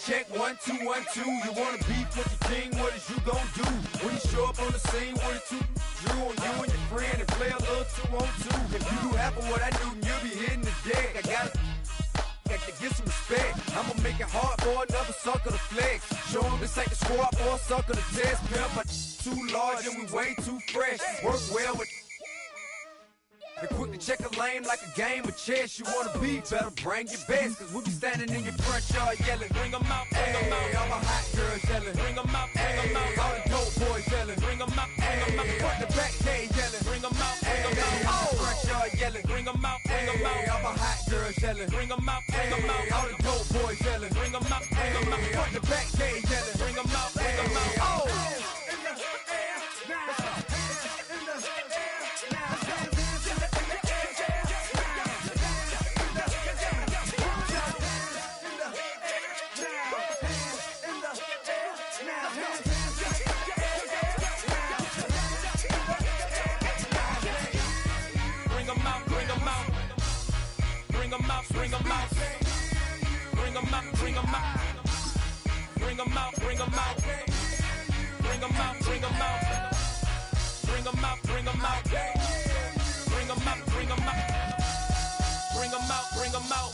check, 1, 2, 1, 2. You wanna beef with the king, what is you gon' do? When you show up on the scene with a 2, drew on you and your friend and play a little 2 on 2. If you do half of what I do, you'll be hitting the deck. I got to get some respect. I'ma make it hard for another sucker to flex. Show them this ain't the squad for a sucker to test. Pimp, my too large and we way too fresh. Work well with and quick to check a lane like a game of chess. You wanna be better, bring your best. Cause we be standing in your front yard yelling, bring them out, bring them out. All my hot girls yelling, bring them out, bring them out. All the dope boys yelling, bring them out, bring them out. Front the back cage yelling, bring them out, bring them out. All the front yard yelling, bring them out, bring them out. All my hot girls yelling, bring them out, bring them out. All the dope boys yelling, bring them out, bring them out. Front the back cage yelling, bring them out, bring them out. Oh! Bring them out, bring them out, bring them out, bring them out, bring them out, bring them out, bring them out, bring them out, bring them out, bring them out, bring them out, bring them out, bring them out.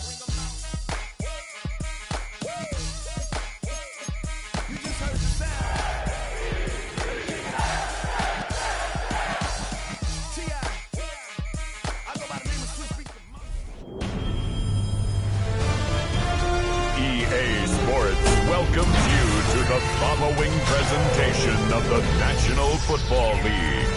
You just heard the sound. EA Sports welcomes you to the following presentation of the National Football League.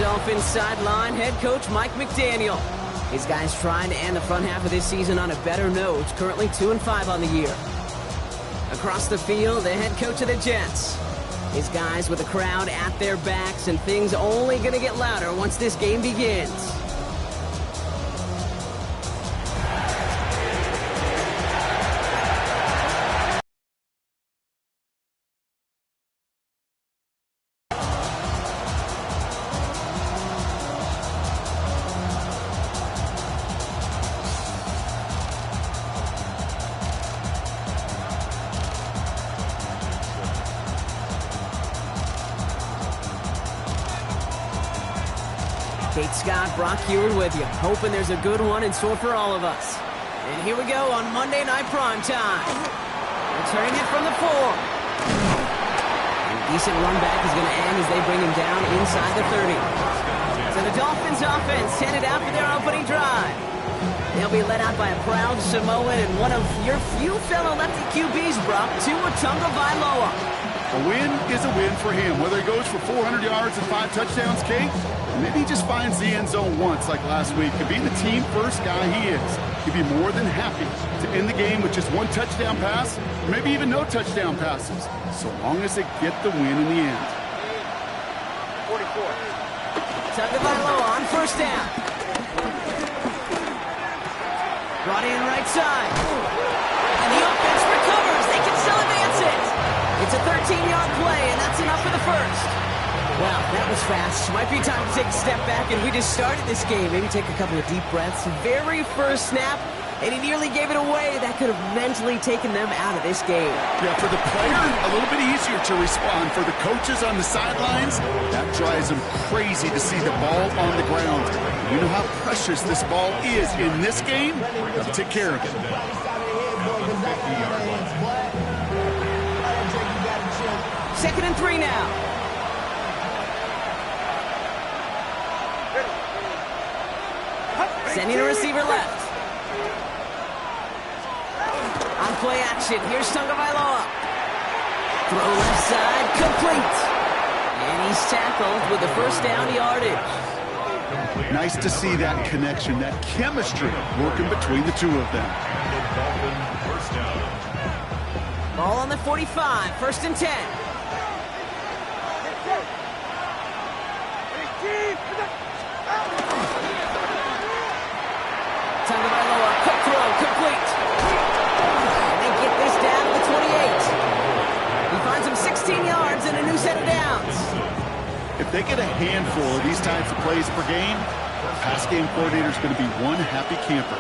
Dolphins sideline, head coach Mike McDaniel. His guys trying to end the front half of this season on a better note, currently 2-5 on the year. Across the field, the head coach of the Jets. His guys with the crowd at their backs, and things only going to get louder once this game begins. Kate Scott, Brock Heward with you, hoping there's a good one in store for all of us. And here we go on Monday Night Primetime. Returning it from the 4. And a decent run back is going to end as they bring him down inside the 30. So the Dolphins offense headed out for their opening drive. They'll be led out by a proud Samoan and one of your few fellow lefty QBs, Brock, Tua Tagovailoa. A win is a win for him, whether he goes for 400 yards and 5 touchdowns, Kate, or maybe he just finds the end zone once like last week. And being the team-first guy he is, he'd be more than happy to end the game with just 1 touchdown pass, or maybe even no touchdown passes, so long as they get the win in the end. 44. Tagovailoa on first down. Brought in right side. And the offense recovers. They can still advance it. It's a 13-yard play, and that's enough for the first. Wow, that was fast. Might be time to take a step back, and we just started this game. Maybe take a couple of deep breaths. Very first snap, and he nearly gave it away. That could have mentally taken them out of this game. Yeah, for the player, a little bit easier to respond. For the coaches on the sidelines, that drives them crazy to see the ball on the ground. You know how precious this ball is in this game. Got to take care of it. 2nd and 3 now. Sending a receiver left. On play action. Here's Tagovailoa. Throw left side, complete. And he's tackled with the first down yardage. Nice to see that connection, that chemistry working between the two of them. Ball on the 45, 1st and 10. Tagovailoa, quick throw, complete. And they get this down to the 28. He finds him 16 yards and a new set of downs. If they get a handful of these types of plays per game, the pass game coordinator is going to be one happy camper.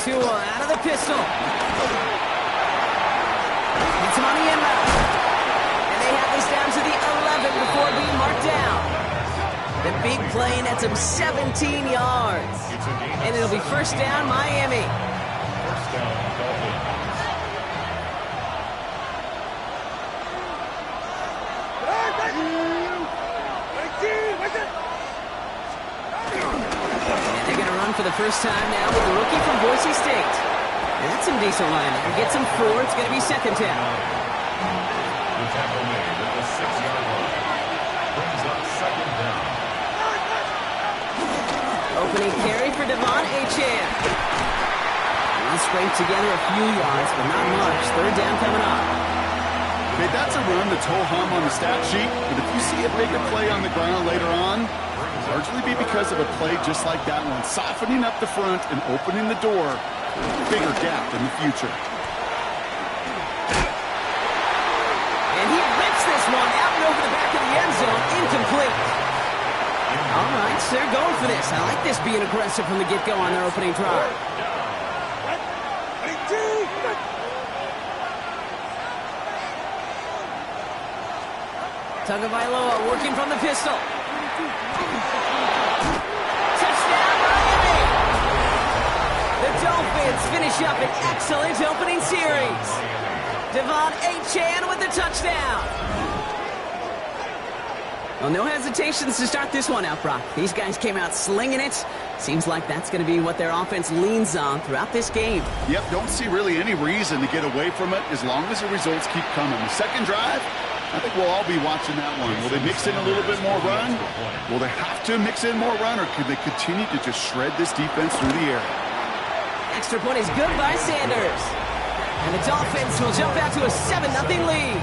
Tua out of the pistol. It's him on the inbound. And they have this down to the 11 before being marked down. The big play nets him 17 yards. And it'll be first down, Miami. First down, Dolphins. And they're going to run for the first time now with the rookie from Boise State. And that's some decent line there. Gets him 4. It's going to be second down. The tackle made at the 6-yard line. Brings up second down. Opening carry for Devon Achane. He'll scrape together a few yards, but not much. Third down coming up. Okay, that's a run that's ho-hum on the stat sheet, but if you see a bigger play on the ground later on, it'll largely be because of a play just like that one, softening up the front and opening the door for a bigger gap in the future. And he rips this one out and over the back of the end zone, incomplete. All right, so they're going for this. I like this being aggressive from the get-go on their opening drive. Tagovailoa working from the pistol. Touchdown, Miami! The Dolphins finish up an excellent opening series. Devon Achane with the touchdown. Well, no hesitations to start this one out, Brock. These guys came out slinging it. Seems like that's going to be what their offense leans on throughout this game. Yep, don't see really any reason to get away from it as long as the results keep coming. The second drive, I think we'll all be watching that one. Will they mix in a little bit more run? Will they have to mix in more run, or could they continue to just shred this defense through the air? Extra point is good by Sanders. And the Dolphins will jump out to a 7-0 lead.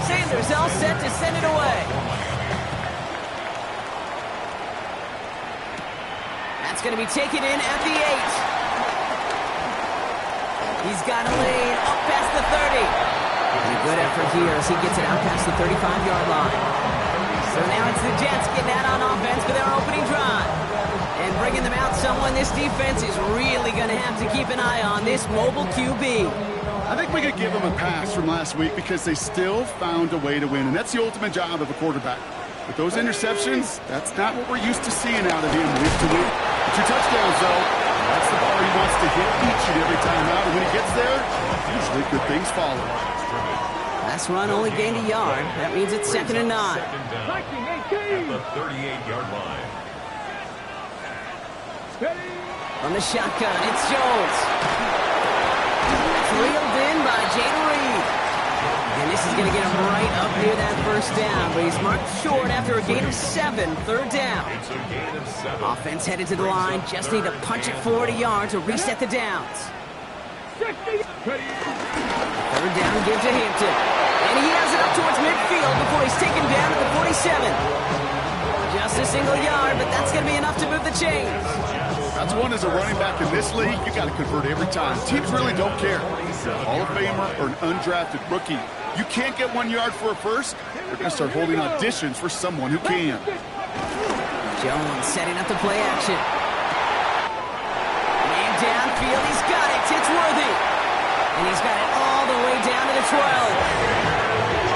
Sanders all set to send it away. That's going to be taken in at the 8. He's got a lane up past the 30. And a good effort here as he gets it out past the 35-yard line. So now it's the Jets getting out on offense for their opening drive. And bringing them out someone this defense is really going to have to keep an eye on, this mobile QB. I think we could give them a pass from last week because they still found a way to win, and that's the ultimate job of a quarterback. With those interceptions, that's not what we're used to seeing out of him week to week. 2 touchdowns, though. That's the bar he wants to hit each and every time out, and when he gets there, usually good things follow. Last run only gained a yard. That means it's 2nd and 9. Second down at the 38-yard line. On the shotgun, it's Jones. Reeled in by Jayden Reed. And this is going to get him right up near that first down, but he's marked short after a gain of 7, third down. It's a gain of 7. Offense headed to the line, just need to punch it forward a yard to reset the downs. Third down give to Hampton. And he has it up towards midfield before he's taken down at the 47. Just a single yard, but that's going to be enough to move the chains. That's one as a running back in this league, you got to convert every time. Teams really don't care. If you're a Hall of Famer or an undrafted rookie, you can't get 1 yard for a first, they're going to start holding auditions for someone who can. Jones setting up the play action. Man downfield, he's got it. It's Worthy. And he's got it all the way down to the 12.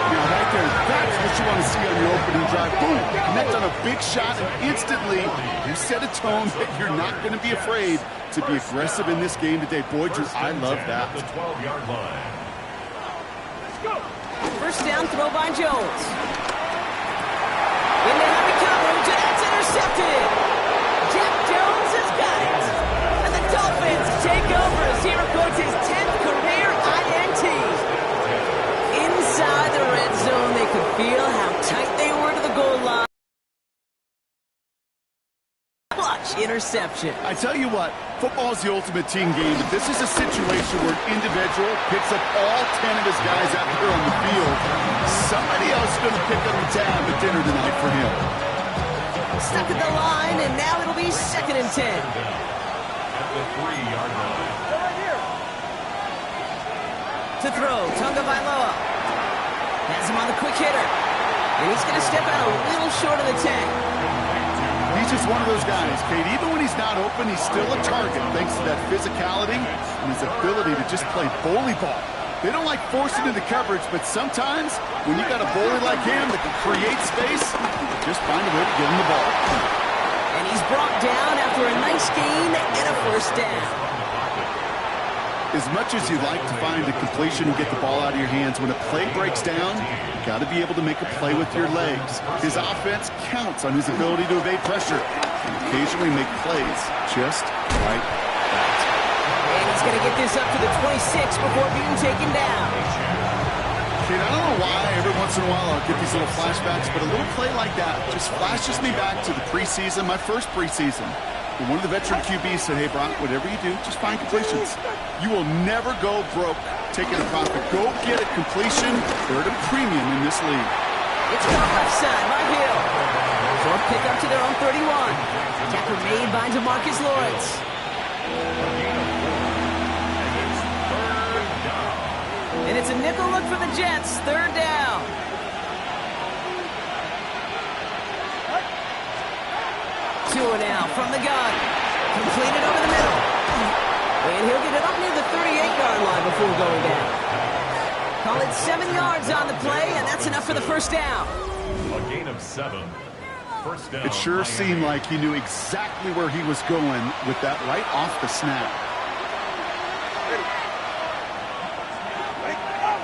Now right there, that's what you want to see on your opening drive. Boom, connect on a big shot, and instantly you set a tone that you're not going to be afraid to be aggressive in this game today. Boy, Drew, I love that. The 12-yard line. First down throw by Jones. In the heavy coverage, and that's intercepted. Jack Jones take over as he records his 10th career INT. Inside the red zone, they could feel how tight they were to the goal line. Clutch interception. I tell you what, football is the ultimate team game. If this is a situation where an individual picks up all 10 of his guys out there on the field, somebody else is going to pick up the tab at dinner tonight for him. Stuck at the line, and now it'll be 2nd and 10. At the 3-yard line. To throw, Tonga Vailoa. Has him on the quick hitter. And he's going to step out a little short of the 10. He's just one of those guys, Kate. Even when he's not open, he's still a target thanks to that physicality and his ability to just play bully ball. They don't like forcing into coverage, but sometimes when you got a bully like him that can create space, just find a way to give him the ball. And he's brought down after a nice gain and a first down. As much as you like to find a completion and get the ball out of your hands, when a play breaks down, you got to be able to make a play with your legs. His offense counts on his ability to evade pressure and occasionally make plays just like that. And he's going to get this up to the 26 before being taken down. Kid, I don't know why every once in a while I'll get these little flashbacks, but a little play like that just flashes me back to the preseason, my first preseason. And one of the veteran QBs said, hey, Brock, whatever you do, just find completions. You will never go broke taking a profit. Go get a completion. They're at a premium in this league. It's gone left side by Hill. Short pick up to their own 31. Tackle made by DeMarcus Lawrence. And it's a nickel look for the Jets. 3rd down. Tua now from the gun. Completed over the middle. And he'll get it up near the 38-yard line before going down. Call it 7 yards on the play, and that's enough for the first down. A gain of 7. First down. It sure seemed like he knew exactly where he was going with that right off the snap.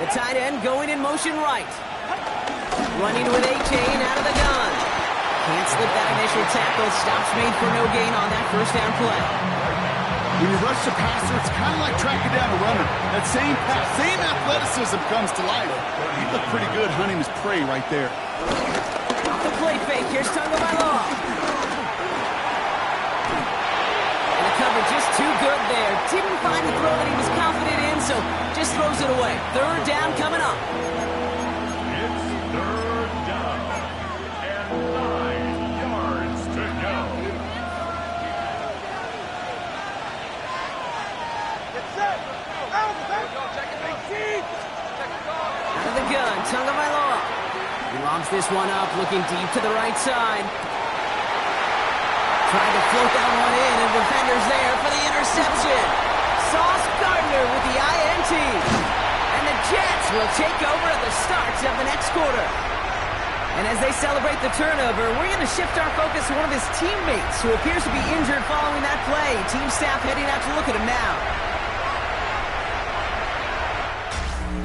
The tight end going in motion right. Running with A-Chain out of the gun. Can't slip that initial tackle. Stops made for no gain on that first down play. When you rush the passer, it's kind of like tracking down a runner. That same pass, same athleticism comes to life. He looked pretty good hunting his prey right there. Off the play fake. Here's Tonga Vailoa. And the cover just too good there. Didn't find the throw that he was confident in, so just throws it away. 3rd down coming up. It's 3rd down. And 9 yards to go. Out of the gun, Tonga Vailoa. He lobs this one up, looking deep to the right side. Trying to float that one in, and defenders there for the interception. Sauce Gardner with the INT. And the Jets will take over at the start of the next quarter. And as they celebrate the turnover, we're going to shift our focus to one of his teammates who appears to be injured following that play. Team staff heading out to look at him now.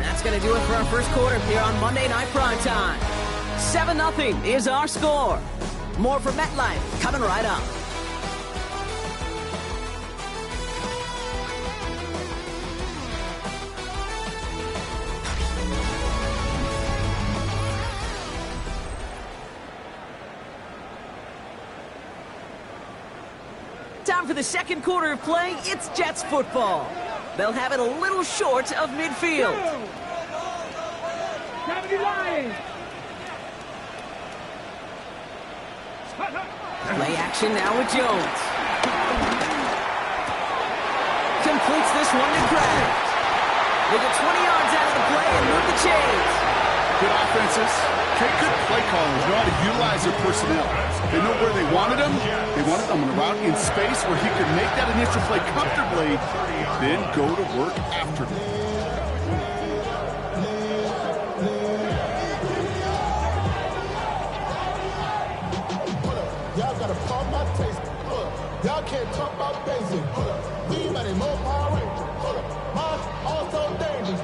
That's going to do it for our first quarter here on Monday Night Primetime. 7-0 is our score. More from MetLife coming right up. Time for the second quarter of play. It's Jets football. They'll have it a little short of midfield. Play action now with Jones. Completes this one to Kraft. They get 20 yards out of the play and move the chains. Good offenses. Good play callers know how to utilize their personnel. They know where they wanted them. They wanted them on a route in space where he could make that initial play comfortably, then go to work after them. Y'all gotta pump my taste. Y'all can't talk about basic. We money more Power Rangers. Also dangerous.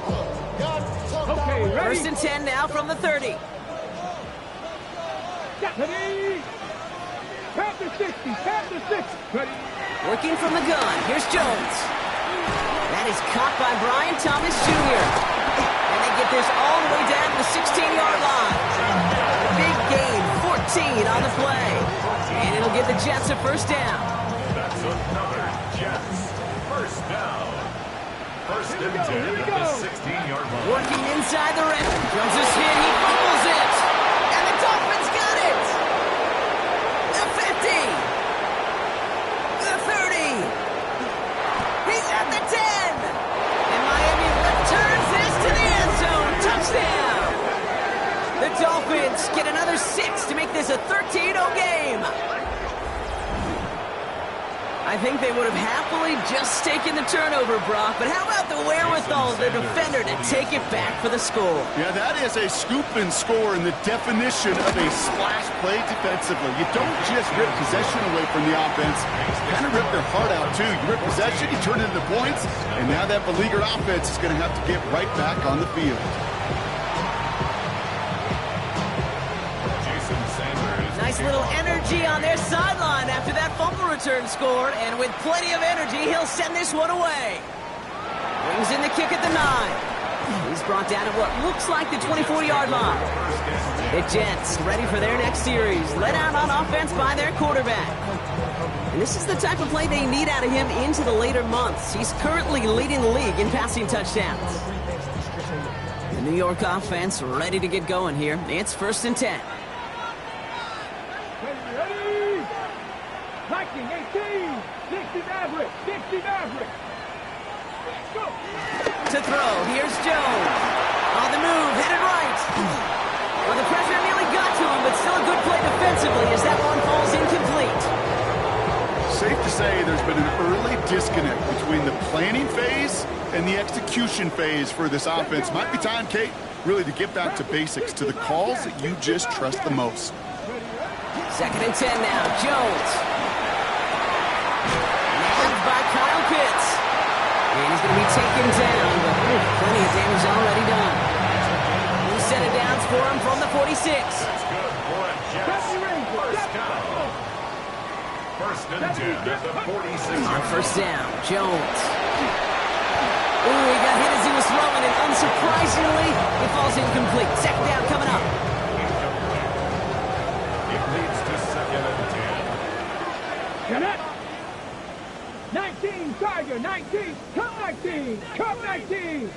Y'all talk about First and 10 now from the 30. Ready? Tap the 60, tap the 6. Ready? Working from the gun. Here's Jones. That is caught by Brian Thomas Jr. And they get this all the way down to the 16-yard line. Big gain, 14 on the play. And it'll give the Jets a first down. That's another Jets first down. First and 10 at the 16-yard line. Working inside the red. Jones is hit. He fumbles it. And the Dolphins got it. The 50. The 30. He's at the 10. And Miami returns this to the end zone. Touchdown. The Dolphins get another 6 to make this a 13-0 game. I think they would have happily just taken the turnover, Brock, but how about the wherewithal of the defender to take it back for the score? Yeah, that is a scoop and score in the definition of a splash play defensively. You don't just rip possession away from the offense. You kind of rip their heart out, too. You rip possession, you turn it into points, and now that beleaguered offense is going to have to get right back on the field. Nice little energy on their sideline after that fumble return scored, and with plenty of energy, he'll send this one away. Brings in the kick at the 9. He's brought down at what looks like the 24-yard line. The Jets ready for their next series, led out on offense by their quarterback. And this is the type of play they need out of him into the later months. He's currently leading the league in passing touchdowns. The New York offense ready to get going here. It's first and 10. 19, 18, 60 Maverick, 60 Maverick. Go. To throw, here's Jones. On the move, headed right. Well, the pressure nearly got to him, but still a good play defensively as that one falls incomplete. Safe to say there's been an early disconnect between the planning phase and the execution phase for this offense. Might be time, Kate, really to get back to basics, to the calls that you just trust the most. Second and 10 now, Jones. Nailed by Kyle Pitts. And he's going to be taken down, but plenty of damage already done. He set it down for him from the 46. That's good for a Jets first down. First and 10 at the 46. First down, Jones. Ooh, he got hit as he was throwing, and unsurprisingly, it falls incomplete. Second down coming up. It leads to second and 10. Connect. 19, Tiger, 19, come 19, come 19.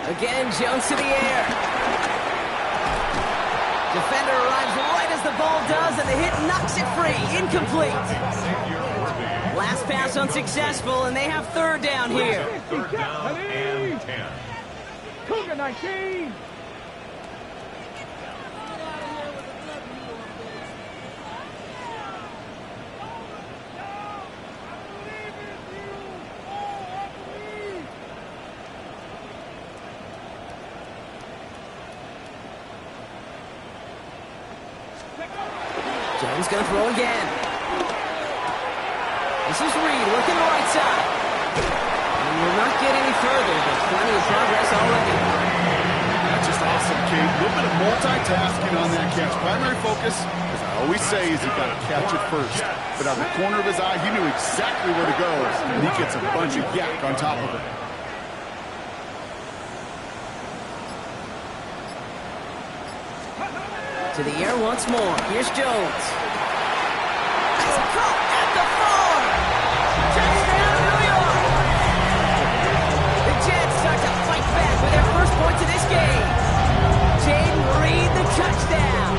Again, Jones to the air. Defender arrives right as the ball does, and the hit knocks it free. Incomplete. Last pass unsuccessful, and they have third down here. Third down and 10. Cougar 19. Jones going to throw again. This is Reed working the right side. And we'll not get any further, but plenty of progress already. That's just awesome, Kate. A little bit of multitasking on that catch. Primary focus, as I always say, is you've got to catch it first. But out of the corner of his eye, he knew exactly where to go, and he gets a bunch of yak on top of it. To the air once more. Here's Jones. He's caught at the 4. Touchdown, New York. The Jets start to fight back with their first points of this game. Jaden Reed, the touchdown.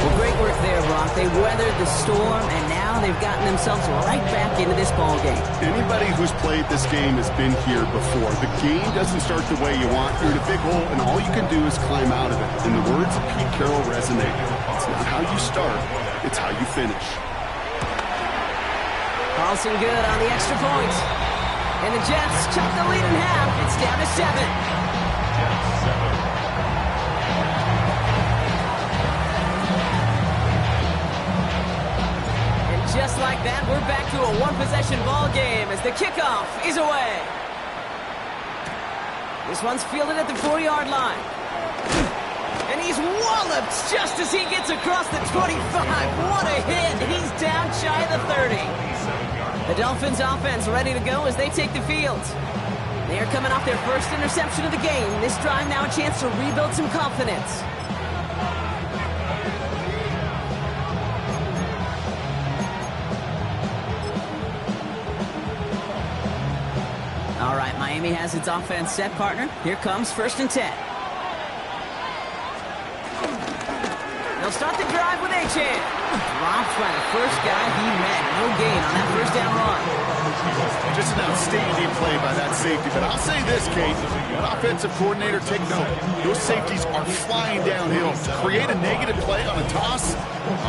Well, great work there, Brock. They weathered the storm, and now they've gotten themselves right back into this ball game. Anybody who's played this game has been here before. The game doesn't start the way you want. You're in a big hole, and all you can do is climb out of it. And the words of Pete Carroll resonate. It's not how you start, it's how you finish. Carlson good on the extra point. And the Jets cut the lead in half. It's down to 7. Just like that, we're back to a one-possession ball game as the kickoff is away. This one's fielded at the 4-yard line. And he's walloped just as he gets across the 25. What a hit. He's down shy of the 30. The Dolphins offense ready to go as they take the field. They are coming off their first interception of the game. This drive now a chance to rebuild some confidence. All right, Miami has its offense set, partner. Here comes 1st and 10. They'll start the drive with Achane. Dropped by the first guy he met. No gain on that first down run. Just an outstanding play by that safety. But I'll say this, Kate. That offensive coordinator, take note. Those safeties are flying downhill. To create a negative play on a toss,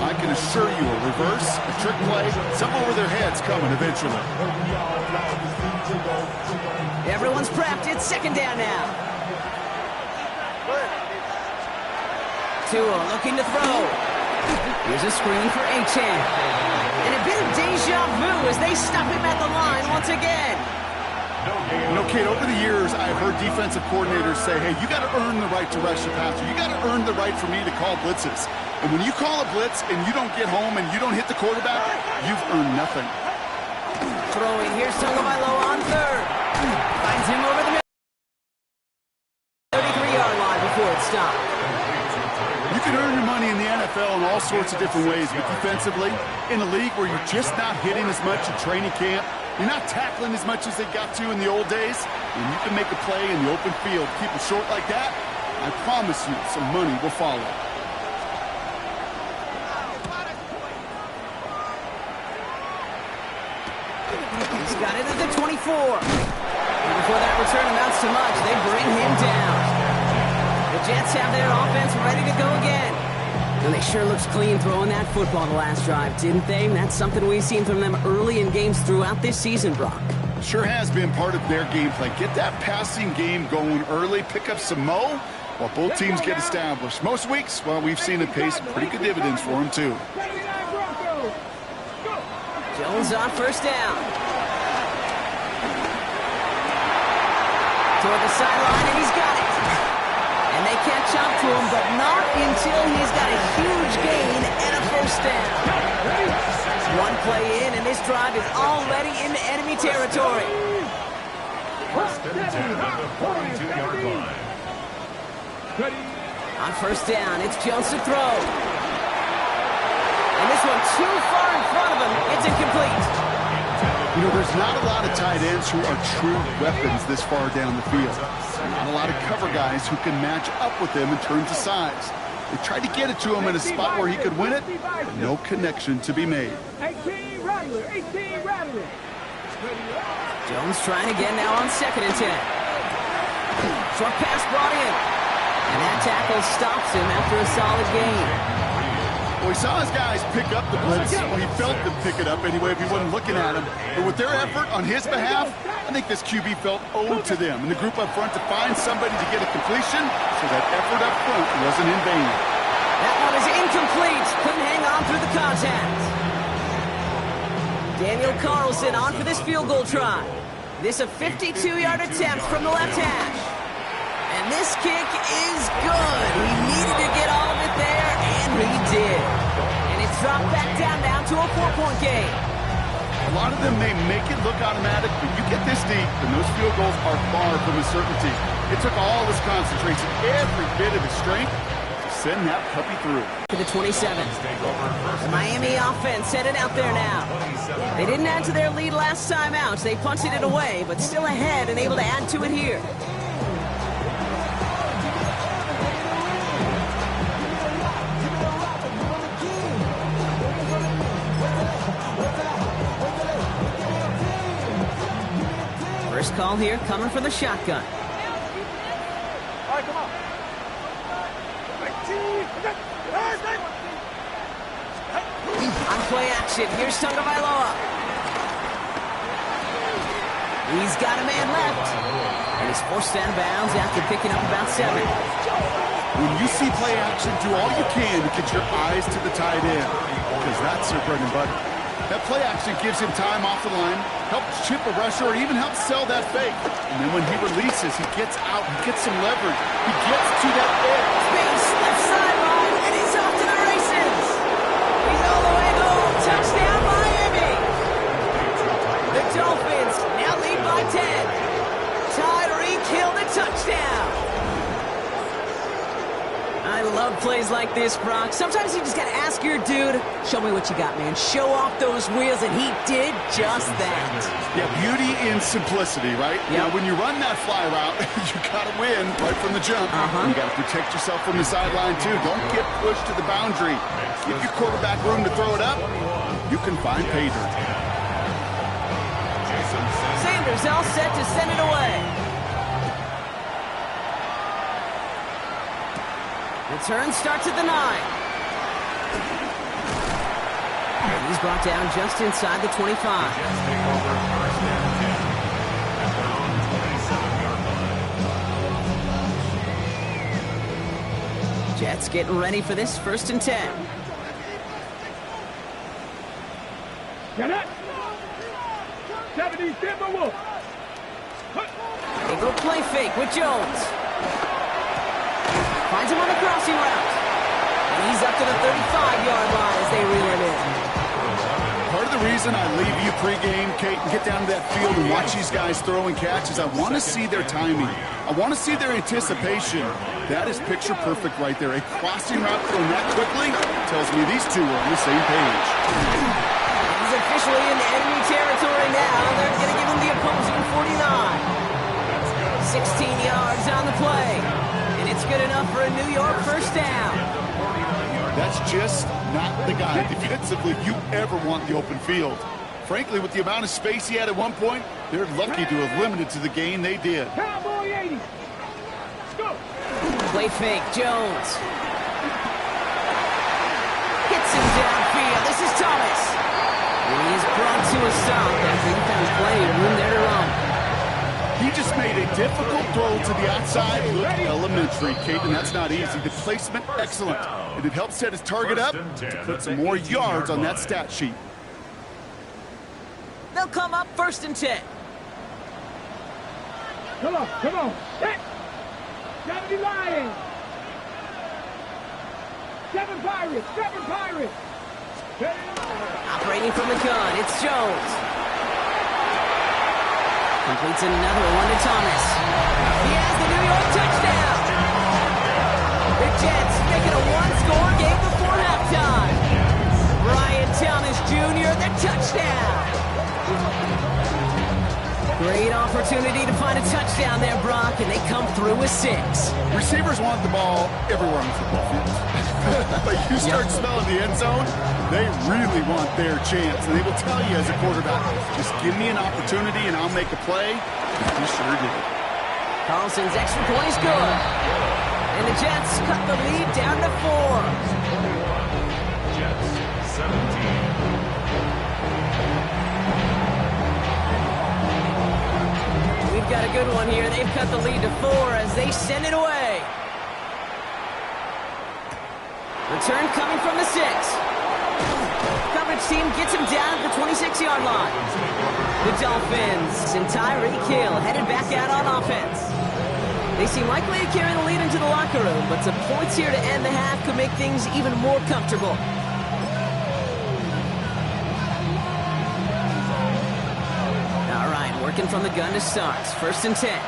I can assure you a reverse, a trick play, something over their heads coming eventually. Everyone's prepped. It's 2nd down now. Tua looking to throw. Here's a screen for Achane. And a bit of deja vu as they stop him at the line once again. You know, Kate, over the years, I've heard defensive coordinators say, hey, you got to earn the right to rush the passer. You got to earn the right for me to call blitzes. And when you call a blitz and you don't get home and you don't hit the quarterback, you've earned nothing. Throwing. Here's Tagovailoa on 3rd. Finds him over the middle. 33-yard line before it stopped. You can earn your money in the NFL in all sorts of different ways, but defensively, in a league where you're just not hitting as much in training camp, you're not tackling as much as they got to in the old days, and you can make a play in the open field, keep it short like that, I promise you some money will follow. He's got it at the 24. And before that return amounts to much, they bring him down. The Jets have their offense ready to go again. And they sure looked clean throwing that football the last drive, didn't they? And that's something we've seen from them early in games throughout this season, Brock. Sure has been part of their game plan. Get that passing game going early, pick up some mo while both teams get established. Most weeks, well, we've seen it pay some pretty good dividends for them, too. Jones on 1st down. Toward the sideline, and he's got it. And they catch up to him, but not until he's got a huge gain and a 1st down. One play in, and this drive is already into enemy territory. On 1st down, it's Jones to throw. And this one too far in front of him. It's incomplete. You know, there's not a lot of tight ends who are true weapons this far down the field. Not a lot of cover guys who can match up with him in terms of size. They tried to get it to him in a spot where he could win it, but no connection to be made. 18 Rattler. Jones trying again now on 2nd and 10. Short pass brought in. And that tackle stops him after a solid gain. Well, he saw his guys pick up the blitz. Well, he felt them pick it up anyway if he wasn't looking at him. But with their effort on his behalf, I think this QB felt owed to them and the group up front to find somebody to get a completion so that effort up front wasn't in vain. That one is incomplete. Couldn't hang on through the contact. Daniel Carlson on for this field goal try. This a 52-yard attempt from the left hash. And this kick is good. He needed to get all of it there, and he did. And it's dropped back down to a 4-point game. A lot of them may make it look automatic, but you get this deep, and those field goals are far from a certainty. It took all his concentration, every bit of his strength, to send that puppy through. To the 27. The Miami offense headed out there now. They didn't add to their lead last time out. They punted it away, but still ahead and able to add to it here. First call here coming from the shotgun. All right, come on. On play action, here's Tagovailoa. He's got a man left. And he's forced out of bounds after picking up about 7. When you see play action, do all you can to get your eyes to the tight end, because that's their bread and butter. That play action gives him time off the line, helps chip a rusher, or even helps sell that fake. And then when he releases, he gets out, he gets some leverage, he gets to that edge. Space, left sideline, and he's off to the races. He's all the way home. Touchdown, Miami. plays like this, Brock, sometimes you just got to ask your dude, show me what you got, man. Show off those wheels, and he did just that. Yeah, beauty in simplicity, right? Yep. Now, when you run that fly route, you got to win right from the jump. You got to protect yourself from the sideline, too. Don't get pushed to the boundary. Give your quarterback room to throw it up. You can find pay dirt. Sanders all set to send it away. Return starts at the 9. And he's brought down just inside the 25. Jets getting ready for this 1st and 10. Get it. 70 Timberwolves. They go play fake with Jones. Finds him on the crossing route. And he's up to the 35-yard line as they reel him in. Part of the reason I leave you pregame, Kate, and get down to that field and watch these guys throw and catch is I want to see their timing. I want to see their anticipation. That is picture perfect right there. A crossing route thrown that quickly tells me these two are on the same page. He's officially in enemy territory now. They're going to give him the opposing 49. 16 yards on the play. And it's good enough for a New York 1st down. That's just not the guy defensively you ever want the open field. Frankly, with the amount of space he had at one point, they're lucky to have limited to the gain they did. Cowboy 80. Go. Play fake, Jones. Hits him downfield. This is Thomas. And he's brought to a stop after he found plenty of room there to run. He just made a difficult throw to the outside. Look elementary, Kate, and that's not easy. The placement, excellent. And it helps set his target up to put some more yards on that stat sheet. They'll come up 1st and 10. Come on. Hit. 70 Lions. 7 Pirates. Operating from the gun, it's Jones. Completes another one to Thomas. He has the New York touchdown. The Jets make it a one-score game before halftime. Brian Thomas Jr., the touchdown. Great opportunity to find a touchdown there, Brock, and they come through with 6. Receivers want the ball everywhere on the football field. But you start smelling the end zone, they really want their chance. And they will tell you as a quarterback, just give me an opportunity and I'll make a play. And he sure did. Carlson's extra point is good. And the Jets cut the lead down to 4. Jets 17. We've got a good one here. They've cut the lead to 4 as they send it away. Return coming from the 6. Coverage team gets him down at the 26-yard line. The Dolphins and Tyreek Hill headed back out on offense. They seem likely to carry the lead into the locker room, but some points here to end the half could make things even more comfortable. All right, working from the gun to start. 1st and 10.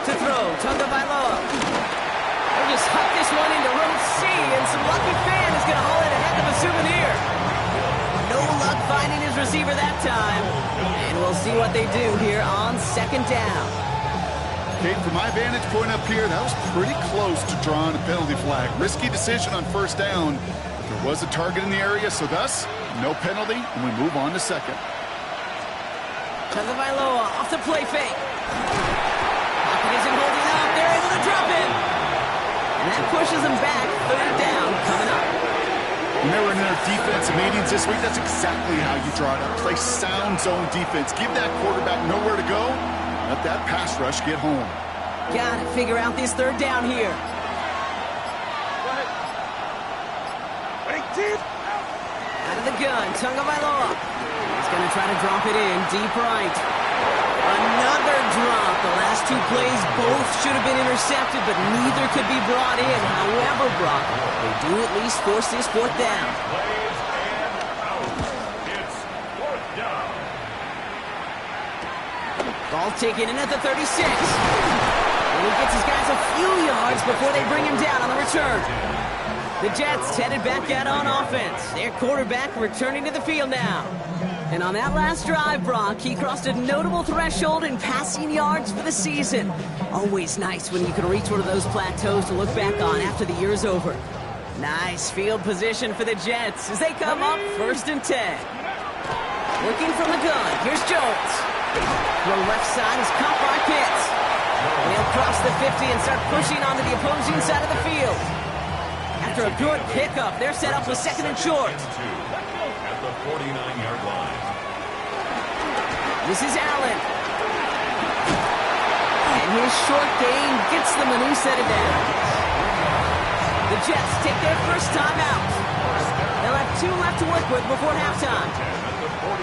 To throw, Tagovailoa. They'll just huck this one into row C, and some lucky fan is going to haul in a heck of a souvenir. No luck finding his receiver that time. And we'll see what they do here on 2nd down. Kate, from my vantage point up here, that was pretty close to drawing a penalty flag. Risky decision on 1st down. There was a target in the area, so thus, no penalty, and we move on to 2nd. Tagovailoa off the play fake. Isn't holding up. They're able to drop it. And that pushes them back. 3rd down coming up. When they were in their defensive meetings this week, that's exactly how you draw it up. Play sound zone defense. Give that quarterback nowhere to go. Let that pass rush get home. Got to figure out this 3rd down here. Out of the gun, Tagovailoa. He's going to try to drop it in deep right. Another drop. The last 2 plays both should have been intercepted, but neither could be brought in. However, Brock, they do at least force this 4th down. It's 4th down. Ball taken in at the 36. And he gets his guys a few yards before they bring him down on the return. The Jets headed back out on offense. Their quarterback returning to the field now. And on that last drive, Brock, he crossed a notable threshold in passing yards for the season. Always nice when you can reach one of those plateaus to look back on after the year's over. Nice field position for the Jets as they come up 1st and 10. Looking from the gun, here's Jones. The left side is caught by Pitts. And he'll cross the 50 and start pushing onto the opposing side of the field. After a good pickup, they're set up with 2nd and short. At the 49-yard line. This is Allen. And his short gain gets them a new set of downs. The Jets take their first time out. They'll have 2 left to work with before halftime.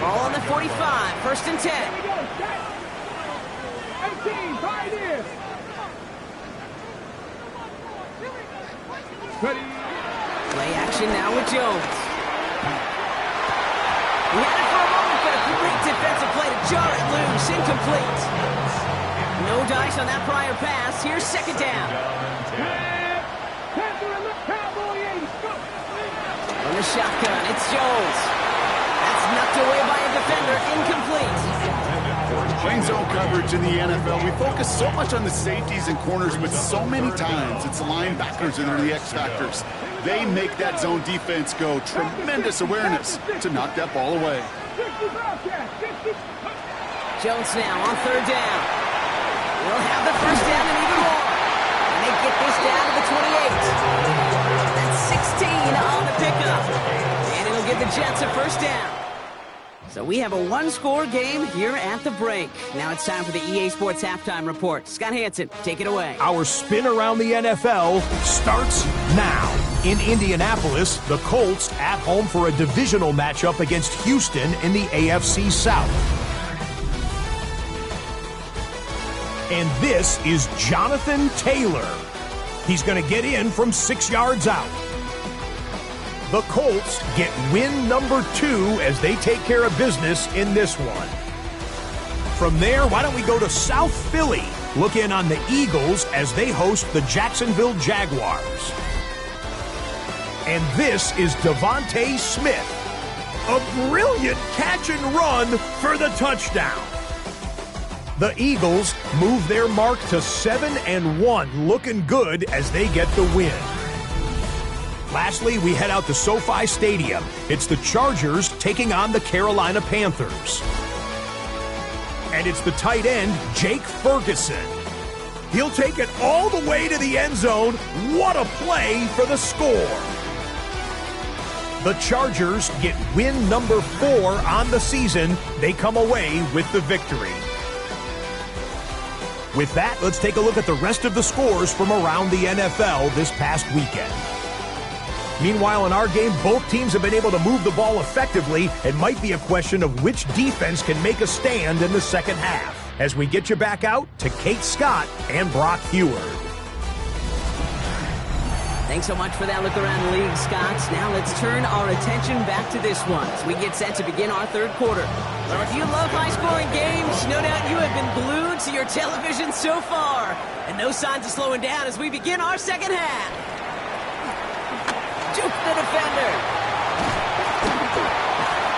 Ball on the 45, 1st and 10. 18, right here. Ready. Play action now with Jones. He had it for a moment, but a great defensive play to jar it loose. Incomplete. No dice on that prior pass. Here's 2nd down. On the shotgun, it's Jones. That's knocked away by a defender. Incomplete. Playing zone coverage in the NFL, we focus so much on the safeties and corners, but so many times it's the linebackers that are the X factors. They make that zone defense go. Tremendous awareness to knock that ball away. Jones now on 3rd down. We'll have the 1st down and even more. And they get this down to the 28. That's 16 on the pickup. And it'll give the Jets a 1st down. So we have a 1-score game here at the break. Now it's time for the EA Sports Halftime Report. Scott Hansen, take it away. Our spin around the NFL starts now. In Indianapolis, the Colts at home for a divisional matchup against Houston in the AFC South. And this is Jonathan Taylor. He's going to get in from 6 yards out. The Colts get win number 2 as they take care of business in this one. From there, why don't we go to South Philly? Look in on the Eagles as they host the Jacksonville Jaguars. And this is Devontae Smith. A brilliant catch and run for the touchdown. The Eagles move their mark to 7-1, looking good as they get the win. Lastly, we head out to SoFi Stadium. It's the Chargers taking on the Carolina Panthers. And it's the tight end, Jake Ferguson. He'll take it all the way to the end zone. What a play for the score. The Chargers get win number 4 on the season. They come away with the victory. With that, let's take a look at the rest of the scores from around the NFL this past weekend. Meanwhile, in our game, both teams have been able to move the ball effectively. It might be a question of which defense can make a stand in the second half. As we get you back out to Kate Scott and Brock Huard. Thanks so much for that look around the league, Scott. Now let's turn our attention back to this one as we get set to begin our 3rd quarter. Well, if you love high-scoring games, no doubt you have been glued to your television so far. And no signs of slowing down as we begin our second half. Juke the defender.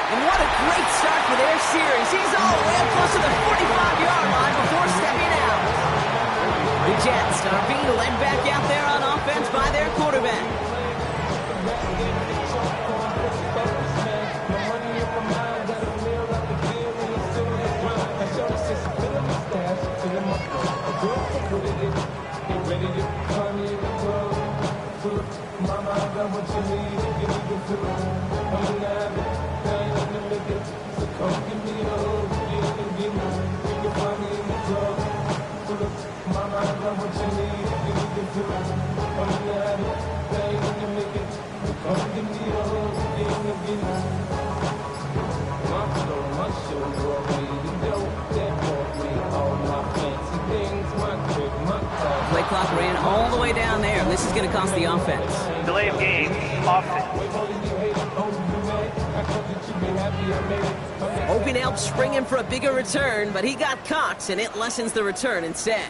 And what a great start for their series. He's all the way up close to the 45-yard line before stepping out. The Jets are being led back out there on offense by their quarterback. Play clock ran all the way down there. This is going to cost the offense. Delay of game, offense. Hoping to help spring him for a bigger return, but he got caught, and it lessens the return instead.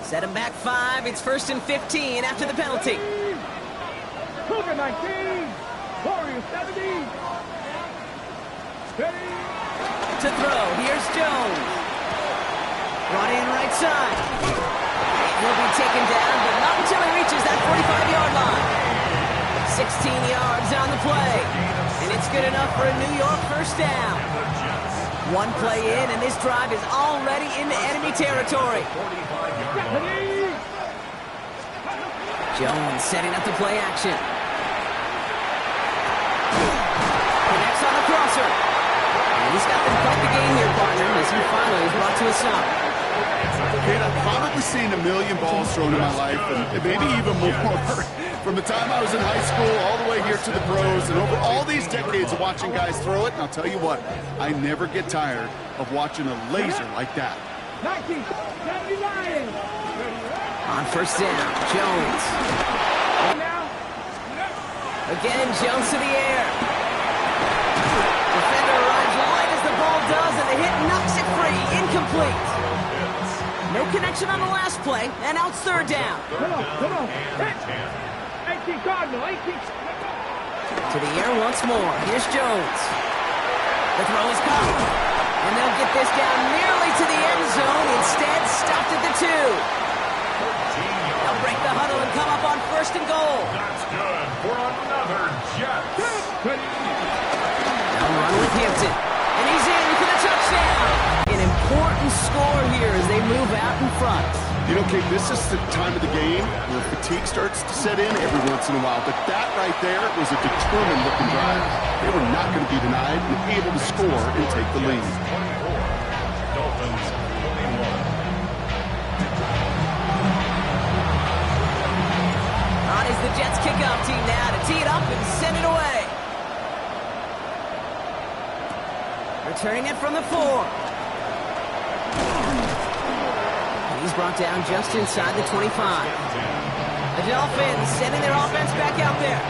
Set him back 5. It's 1st and 15 after the penalty. Cougar 19. Warriors 70. Ready. To throw, here's Jones. Brought in right side. He'll be taken down, but not until he reaches that 45-yard line. 16 yards on the play, and it's good enough for a New York first down. One play in, and this drive is already into enemy territory. Jones setting up the play action. Connects on the crosser. And he's got them quite the game here, partner, as he finally is brought to a stop. I've probably seen a million balls thrown in my life, and maybe even more. From the time I was in high school all the way here to the pros, and over all these decades of watching guys throw it, and I'll tell you what, I never get tired of watching a laser like that. 1979. On first down, Jones. Again, Jones to the air. Defender arrives light as the ball does, and the hit knocks it free. Incomplete. No connection on the last play, and now it's 3rd down. Come on. 18 Cardinal, 18. To the air once more. Here's Jones. The throw is caught. And they'll get this down nearly to the end zone. Instead, stopped at the 2. They'll break the huddle and come up on 1st and goal. That's good for another Jet. They'll run with Hampton. And he's in for the touchdown. An important score here as they move out in front. You know, Kate, this is the time of the game where fatigue starts to set in every once in a while. But that right there was a determined-looking drive. They were not going to be denied and able to score and take the lead. Dolphins 21. On is the Jets kickoff team now to tee it up and send it away. Returning it from the 4. He's brought down just inside the 25. The Dolphins sending their offense back out there.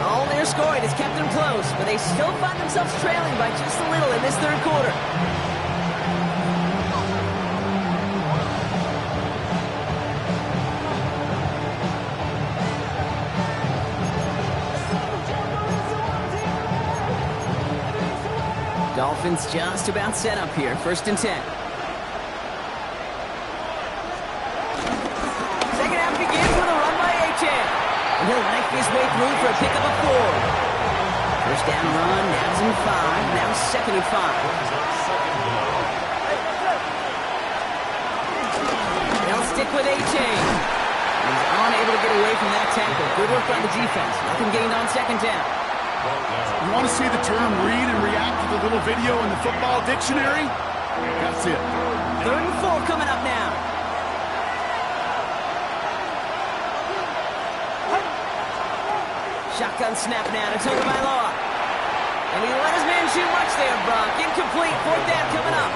All their scoring has kept them close, but they still find themselves trailing by just a little in this 3rd quarter. Dolphins just about set up here, 1st and 10. And he'll knife his way through for a pickup of 4. First down run, now's in 5, now 2nd and 5. They'll stick with A-Chain. He's unable to get away from that tackle. Good work by the defense. Nothing gained on 2nd down. You want to see the term read and react to the little video in the football dictionary? That's it. 3rd and 4 coming up now. Shotgun snap now to Tagovailoa. And he let his man shoot much there, Brock. Incomplete. 4th down coming up.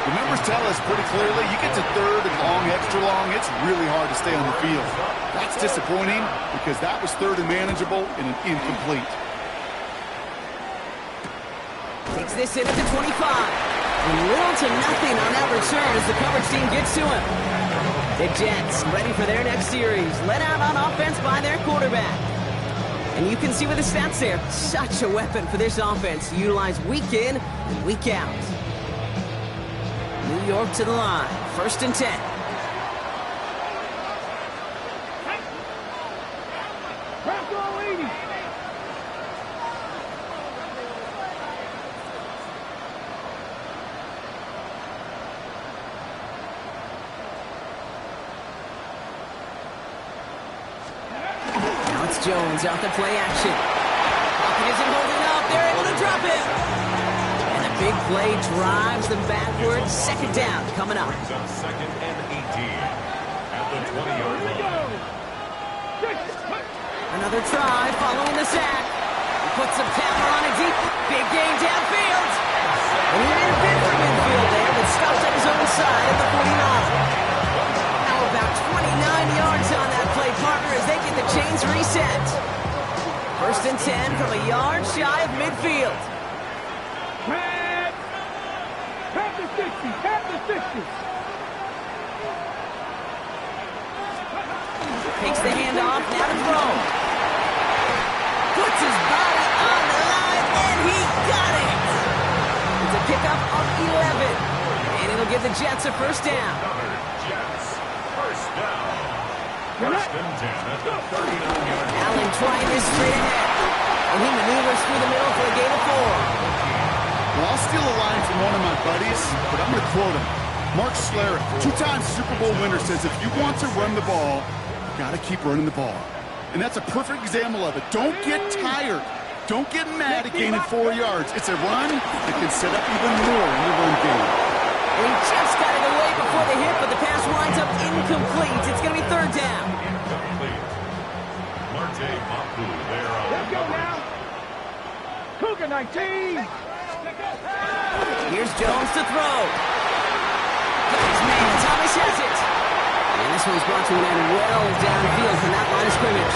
The numbers tell us pretty clearly, you get to 3rd and long, extra long, it's really hard to stay on the field. That's disappointing because that was 3rd and manageable and an incomplete. Takes this in at the 25. And little to nothing on that return as the coverage team gets to him. The Jets ready for their next series. Let out on offense by their quarterback. And you can see with the stats there, such a weapon for this offense to utilize week in and week out. New York to the line, 1st and 10. Jones out the play action. Pocket isn't holding up. They're able to drop it. And a big play drives them backwards. 2nd down coming up. 2nd and 18 at the 20-yard line. Another try following the sack. He puts some power on it deep. Big gain downfield. And he made a bid for midfield there, but stopped at his own side at the 49. About 29 yards on that play, partner, as they get the chains reset. First and 10 from a yard shy of midfield. At the 60, at the 60. Takes the handoff, now to throw. Puts his body on the line, and he got it! It's a pickup of 11, and it'll give the Jets a first down. Jets, first down. First and 10 at the 39-yard line. Allen trying this straight ahead, and he maneuvers through the middle for a gain of 4. Well, I'll steal a line from one of my buddies, but I'm going to quote him. Mark Schlereth, two-time Super Bowl winner, says if you want to run the ball, you got to keep running the ball. And that's a perfect example of it. Don't get tired. Don't get mad at gaining 4 yards. It's a run that can set up even more in the run game. And he just got it away before the hit, but the pass winds up incomplete. It's going to be third down. Incomplete. Marte Mapu there on Let's go now. Cougar 19. Here's Jones to throw. Got his man, Thomas has it. And this one's brought to an end well downfield from that line of scrimmage.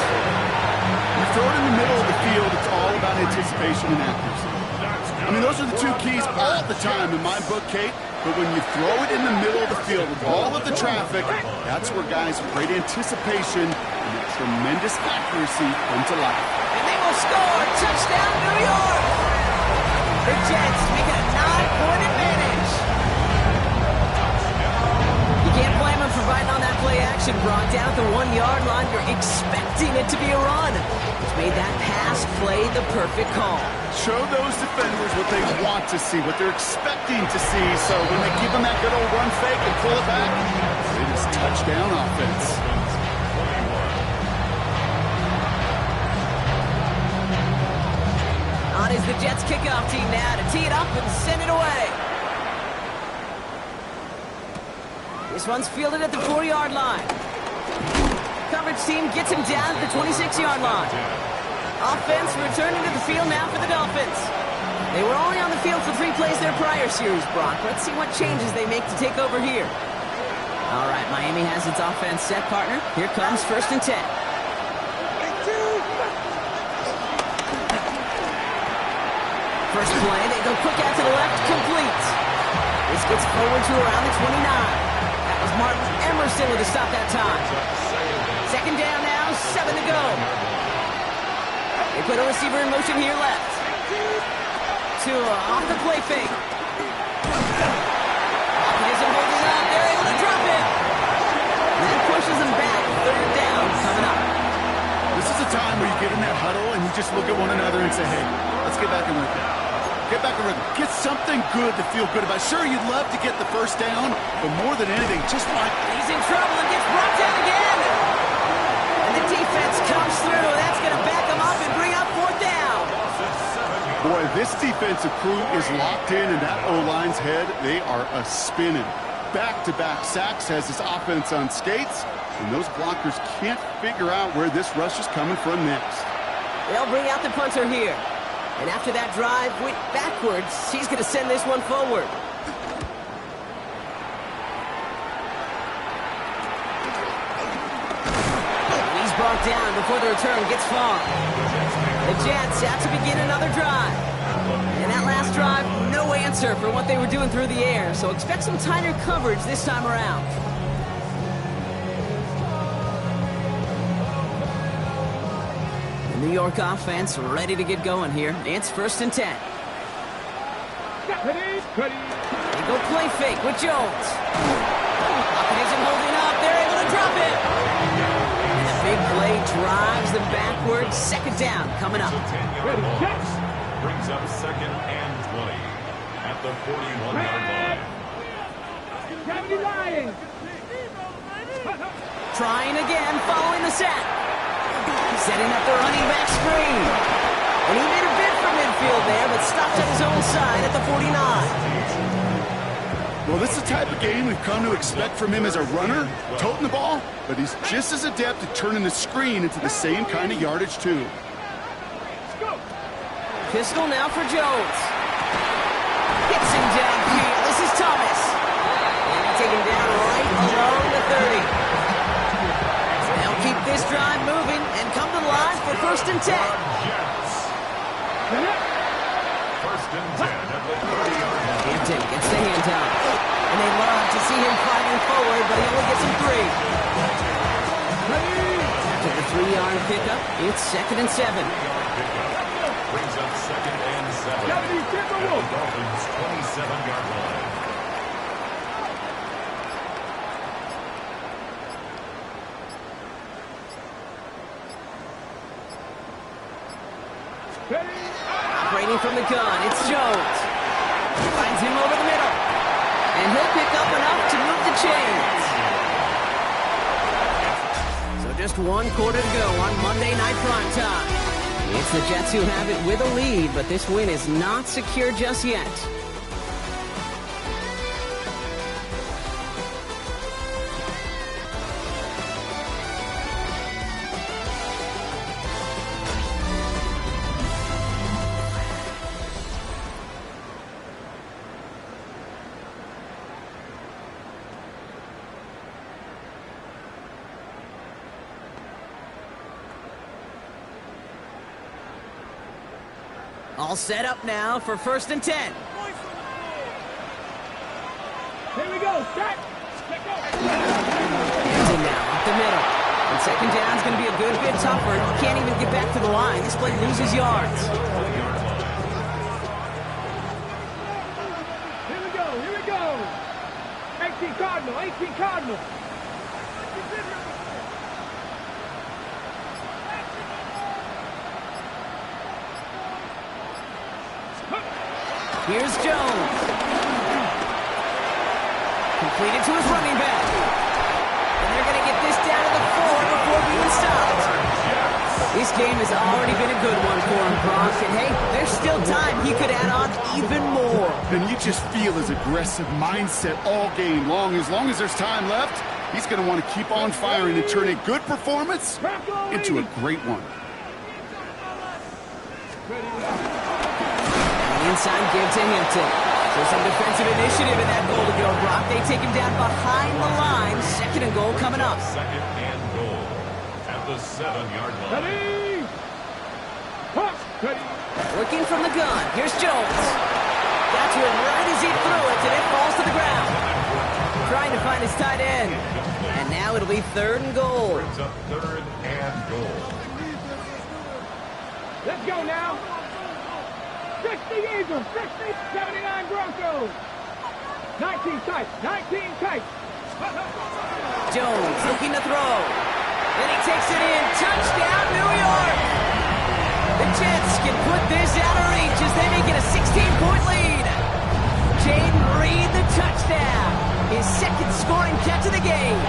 You throw it in the middle of the field, it's all about anticipation and accuracy. I mean, those are the two keys all the time in my book, Kate. But when you throw it in the middle of the field with all of the traffic, that's where guys with great anticipation and tremendous accuracy come to life. And they will score. Touchdown, New York. The Jets make it a 9-point advantage. You can't blame them for riding on that play action, Brock. Down at the 1-yard line, you're expecting it to be a run. It's made that pass play the perfect call. Show those defenders what they want to see, what they're expecting to see. So when they give them that good old run fake and pull it back, it is touchdown offense. On is the Jets kickoff team now to tee it up and send it away. This one's fielded at the 4-yard line. Coverage team gets him down at the 26-yard line. Offense returning to the field now for the Dolphins. They were only on the field for 3 plays their prior series, Brock. Let's see what changes they make to take over here. All right, Miami has its offense set, partner. Here comes first and 10. First play, they go quick out to the left, complete. This gets forward to around the 29. That was Martin Emerson with a stop that time. Second down now, 7 to go. They put a receiver in motion here left. Off the play fake. Optimism holds it up, they're able to drop it. And that pushes them back, third down coming up. This is a time where you get in that huddle and you just look at one another and say, hey, let's get back in rhythm. Get back in rhythm. Get something good to feel good about. Sure, you'd love to get the first down, but more than anything, just like... He's in trouble and gets brought down again. And the defense comes through. That's going to back him up and bring up fourth down. Boy, this defensive crew is locked in, and that O-line's head, they are a-spinning. Back-to-back sacks has this offense on skates, and those blockers can't figure out where this rush is coming from next. They'll bring out the punter here. And after that drive went backwards, he's going to send this one forward. He's brought down before the return gets far. The Jets have to begin another drive. And that last drive, no answer for what they were doing through the air. So expect some tighter coverage this time around. New York offense ready to get going here. It's first and 10. They go play fake with Jones. Optimism holding up. They're able to drop it. And the big play drives them backwards. Second down coming up. Brings up second and 20 at the 41-yard line. Trying again following the sack. Setting up the running back screen. And he made a bid for midfield there, but stopped at his own side at the 49. Well, this is the type of game we've come to expect from him as a runner, toting the ball, but he's just as adept at turning the screen into the same kind of yardage, too. Pistol now for Jones. Hits him downfield. This is Thomas. And they take him down right along the 30. They'll keep this drive moving and come to line for 1st and 10. First and 10 at the 30-yard line. Hampton gets the handout. And they love to see him fighting forward, but he only gets him 3. After the 3-yard pickup, it's 2nd and 7. Brings up 2nd and 7. At the Dolphins' 27-yard line. Operating from the gun, it's Jones. Finds him over the middle. And he'll pick up enough to move the chains. So just 1 quarter to go on Monday Night Primetime. It's the Jets who have it with a lead, but this win is not secure just yet. All set up now for 1st and 10. Here we go. Set. Hampton now up the middle. And 2nd down's going to be a good bit tougher. He can't even get back to the line. This play loses yards. Here we go. 18 Cardinal. Here's Jones. Completed to his running back. And they're going to get this down to the 4 before being stopped. This game has already been a good one for him, Brock. And hey, there's still time. He could add on even more. And you just feel his aggressive mindset all game long. As long as there's time left, he's going to want to keep on firing and turn a good performance into a great one. Inside give to Hampton. So some defensive initiative in that goal to go, Brock. They take him down behind the line. 2nd and goal coming up. 2nd and goal at the 7-yard line. Working from the gun. Here's Jones. Got to him right as he threw it, and it falls to the ground. Trying to find his tight end. And now it'll be 3rd and goal. Brings up 3rd and goal. Let's go now. 60 Eagles, 60, 79 Broncos. 19 tight. Jones looking to throw. Then he takes it in. Touchdown, New York. The Jets can put this out of reach as they make it a 16-point lead. Jaden Reed, the touchdown. His 2nd scoring catch of the game.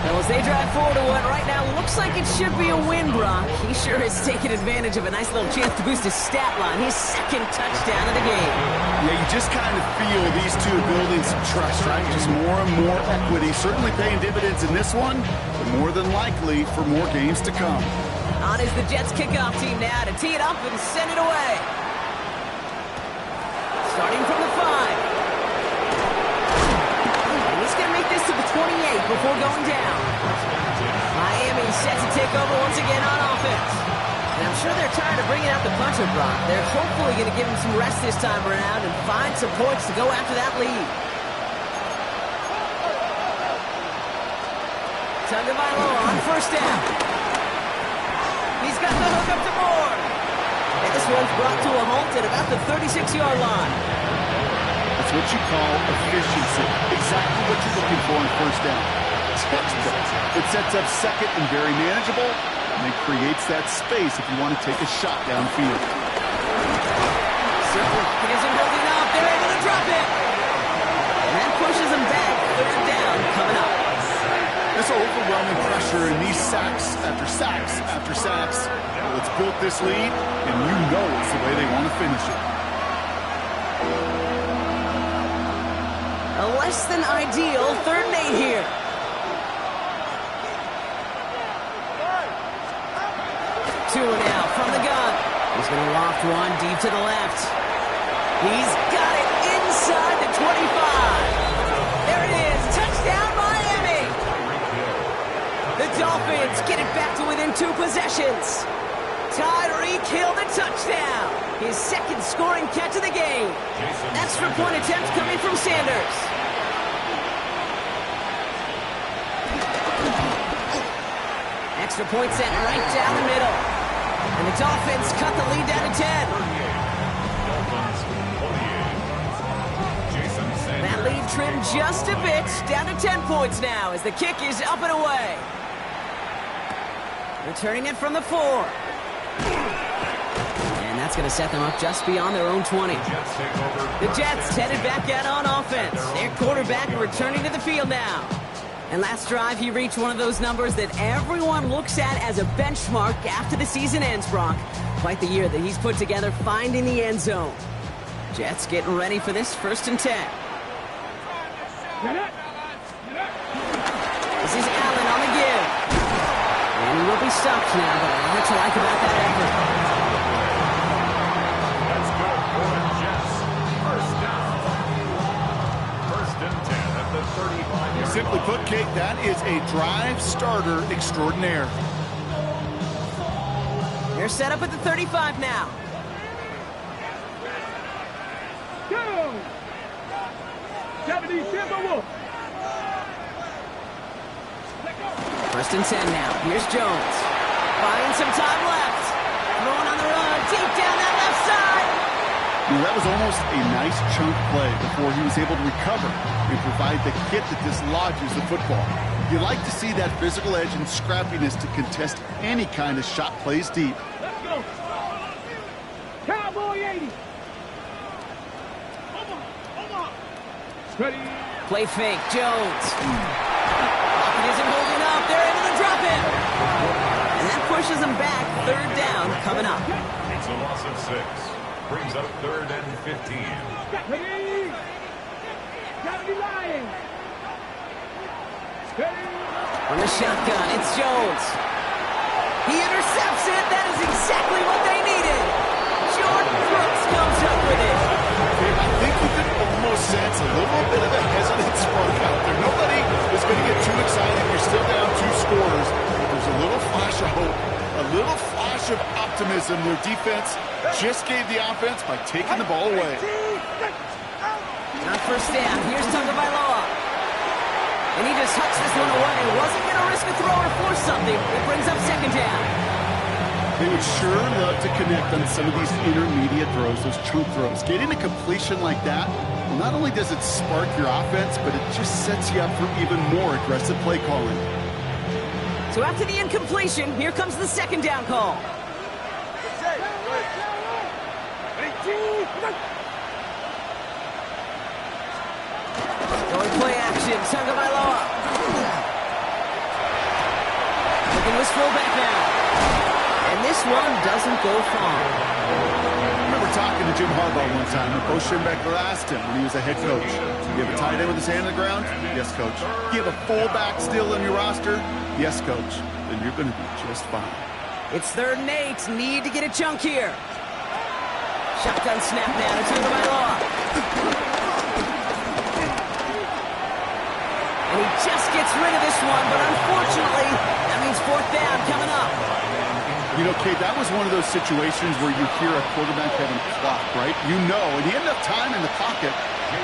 Well, as they drive forward to what right now looks like it should be a win, Brock. He sure has taken advantage of a nice little chance to boost his stat line. His 2nd touchdown of the game. Yeah, you just kind of feel these two building some trust, right? Just more and more equity. Certainly paying dividends in this one, but more than likely for more games to come. On is the Jets kickoff team now to tee it up and send it away. Starting from the 5. He's going to make this to the 28 before going down. Miami set to take over once again on offense. And I'm sure they're tired of bringing out the puncher, Brock. They're hopefully going to give him some rest this time around and find some points to go after that lead. Tagovailoa on 1st down. He's got the hook up to Moore. And this one's brought to a halt at about the 36-yard line. That's what you call efficiency. Exactly what you're looking for in 1st down. Textbook. It sets up 2nd and very manageable, and it creates that space if you want to take a shot downfield. Simple isn't holding up. They're able to drop it. And that pushes them back. 3rd down coming up. This overwhelming pressure and these sacks after sacks after sacks, well, it's built this lead, and you know it's the way they want to finish it. A less than ideal 3rd and 8 here. Two now from the gun. He's going to loft one deep to the left. He's got it inside the 25. There it is. Touchdown, Miami. The The Dolphins get it back to within 2 possessions. Tyreek Hill, the touchdown. His second scoring catch of the game. Extra point attempt coming from Sanders. Extra point sent right down the middle. And the Dolphins cut the lead down to 10. That lead trimmed just a bit, down to 10 points now as the kick is up and away. Returning it from the 4. And that's going to set them up just beyond their own 20. The Jets headed back out on offense. Their quarterback returning to the field now. And last drive, he reached one of those numbers that everyone looks at as a benchmark after the season ends, Brock. Quite the year that he's put together finding the end zone. Jets getting ready for this 1st and 10. This is Allen on the give. And he will be stopped now, but a lot to like about that effort. That's good for the Jets. First down. 1st and 10 at the 35. Simply put, Kate, that is a drive starter extraordinaire. They're set up at the 35 now. Go! 70 Timberwolves. 1st and 10 now. Here's Jones. Buying some time left. Throwing on the run. Deep down that left side. That was almost a nice chunk play before he was able to recover and provide the hit that dislodges the football. You like to see that physical edge and scrappiness to contest any kind of shot plays deep. Let's go. Cowboy 80. Ready. Play fake. Jones. Pocket isn't holding up. They're able to drop it. And that pushes them back. 3rd down coming up. It's a loss of 6. Brings up 3rd and 15. Ready. 70 Lions. Ready. From the shotgun, it's Jones. He intercepts it. That is exactly what they needed. Jordan Brooks comes up with it. I think you could almost sense a little bit of a hesitant spark out there. Nobody is going to get too excited. You're still down 2 scores. But there's a little flash of hope, a little flash of optimism. Their defense just gave the offense by taking the ball away. On 1st down, here's Tagovailoa. And he just hucks this one away. Wasn't going to risk a throw or force something. It brings up 2nd down. They would sure love to connect on some of these intermediate throws, those chunk throws. Getting a completion like that, well, not only does it spark your offense, but it just sets you up for even more aggressive play calling. So after the incompletion, here comes the 2nd down call. Going play action, Tagovailoa. Looking with fullback now. And this one doesn't go far. I remember talking to Jim Harbaugh one time, and Coach Schembechler asked him when he was a head coach, you have a tight end with his hand on the ground? Yes, coach. You have a fullback still in your roster? Yes, coach. Then you're going to be just fine. It's 3rd and 8. Need to get a chunk here. Shotgun snap now to Tagovailoa. And he just gets rid of this one, but unfortunately, that means 4th down coming up. You know, Kate, that was one of those situations where you hear a quarterback having a clock, right? You know, and he had enough time in the pocket,